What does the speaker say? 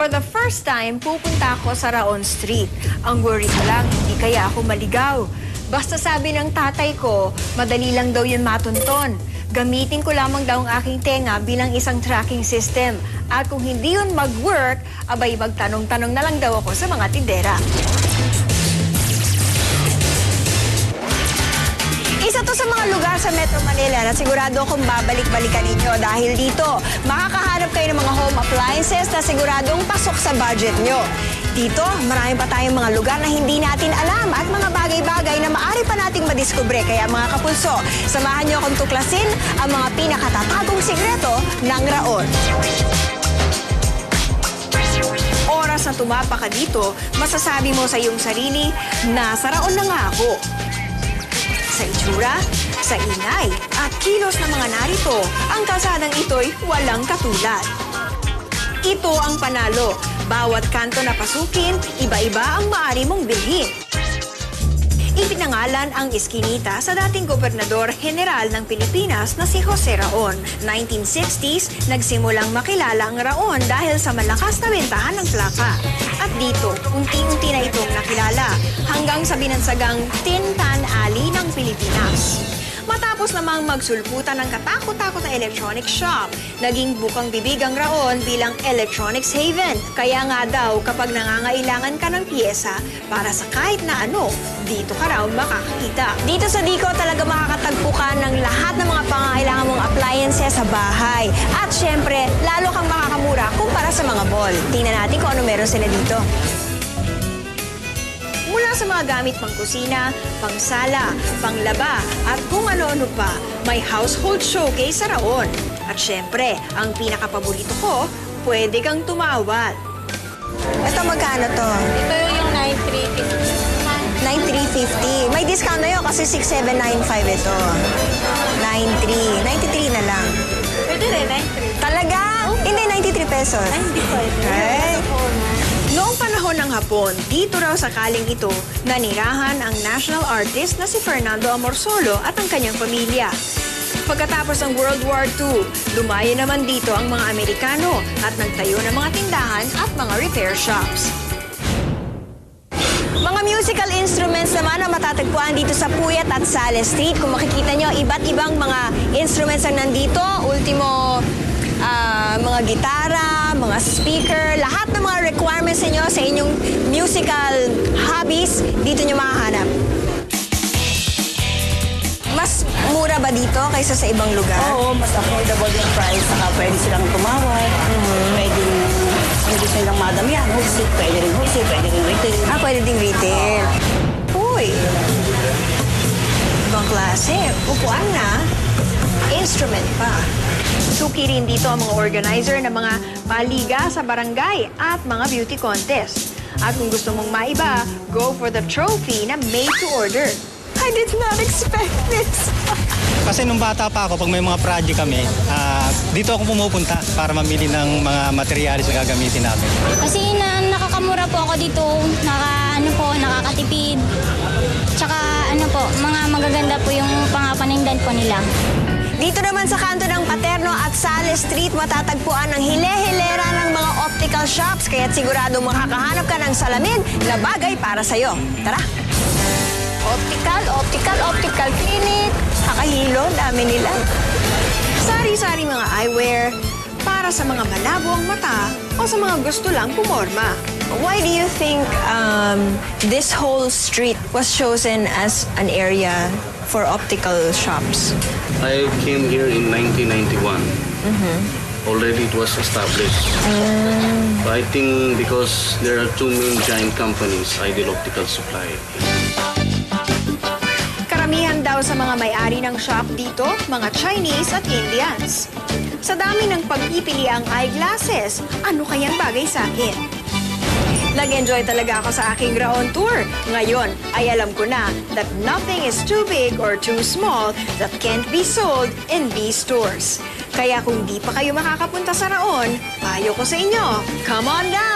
For the first time, pupunta ako sa Raon Street. Ang worry ko lang, hindi kaya ako maligaw. Basta sabi ng tatay ko, madali lang daw yun matunton. Gamitin ko lamang daw ang aking tenga bilang isang tracking system. At kung hindi yun mag-work, abay magtanong-tanong na lang daw ako sa mga tindera. Isa to sa mga lugar sa Metro Manila na sigurado akong babalik-balikan ninyo dahil dito makakahanap kayo ng mga home appliances na siguradong pasok sa budget nyo. Dito, marami pa tayong mga lugar na hindi natin alam at mga bagay-bagay na maaari pa nating madiskubre. Kaya mga kapulso, samahan nyo akong tuklasin ang mga pinakatatagong sikreto ng Raon. Oras na tumapa ka dito, masasabi mo sa iyong sarili, nasa Raon na nga ako. Sa itsura, sa ingay, at kilos ng mga narito, ang kalsadang ito'y walang katulad. Ito ang panalo. Bawat kanto na pasukin, iba-iba ang maaari mong bilhin. Ipinangalan ang iskinita sa dating Gobernador General ng Pilipinas na si Jose Raon. 1960s, nagsimulang makilala ang Raon dahil sa malakas na bentahan ng plaka. At dito, unti-unti na itong nakilala hanggang sa binansagang Tin Pan Alley ng Pilipinas. Matapos namang magsulputan ng katakot-takot na electronic shop, naging bukang bibig ang Raon bilang electronics haven. Kaya nga daw, kapag nangangailangan ka ng piyesa para sa kahit na ano, dito ka raw makakakita. Dito sa Dico talaga makakatagpo ka ng lahat ng mga pangangailangan mong appliances sa bahay. At syempre, lalo kang makakamura kumpara sa mga mall. Tingnan natin kung ano meron sila dito. Mula sa mga gamit pang kusina, pang sala, panglaba, at kung ano-ano pa, may household showcase sa Raon. At syempre, ang pinakapaborito ko, pwede kang tumawad. Ito magkano to? Ito yung 9,350. 9,350. May discount na yun kasi 6,795 ito. 9,3. 93 na lang. Pwede rin, 9,300. Talaga? Hindi, 93 pesos. Ay, hindi pwede. Okay. Noong panahon ng Hapon, dito raw sakaling ito, nanirahan ang national artist na si Fernando Amorsolo at ang kanyang pamilya. Pagkatapos ng World War II, lumayo naman dito ang mga Amerikano at nagtayo ng mga tindahan at mga repair shops. Mga musical instruments naman ang matatagpuan dito sa Puyat at Sales Street. Kung makikita nyo, iba't ibang mga instruments ang nandito. Ultimo, mga gitara, mga speaker, lahat ng mga requirements niyo sa inyong musical hobbies, dito nyo makahanap. Mas mura ba dito kaysa sa ibang lugar? Oo, mas affordable yung price. Saka pwede silang tumawad. Pwede hindi silang madamihan. Wholesale, pwede rin wholesale, pwede rin retail. Pwede ding retail. Uy! Ibang klase. Upuan na. Instrument pa. Suki rin dito ang mga organizer ng mga paliga sa barangay at mga beauty contest. At kung gusto mong maiba, go for the trophy na made to order. I did not expect this. Kasi nung bata pa ako, pag may mga project kami, dito ako pumupunta para mamili ng mga materialis na gagamitin namin. Kasi nakakamura po ako dito, nakakatipid. Tsaka mga magaganda po yung pangapanindan po nila. Dito naman sa kanto ng Paterno at Sales Street, matatagpuan ang hile-hilera ng mga optical shops. Kaya't sigurado makakahanap ka ng salamin na bagay para sa'yo. Tara! Optical clinic. Kakahilo, dami nila. Sari-sari mga eyewear para sa mga malabo ang mata o sa mga gusto lang pumorma. Why do you think this whole street was chosen as an area for optical shops? I came here in 1991. Already it was established. I think because there are two main giant companies, Ideal Optical Supply. Karamihan daw sa mga may-ari ng shop dito, mga Chinese at Indians. Sa dami ng pagpipili ang eyeglasses, ano kayang bagay sa akin? Nag-enjoy talaga ako sa aking Raon tour. Ngayon ay alam ko na that nothing is too big or too small that can't be sold in these stores. Kaya kung di pa kayo makakapunta sa Raon, payo ko sa inyo, come on down!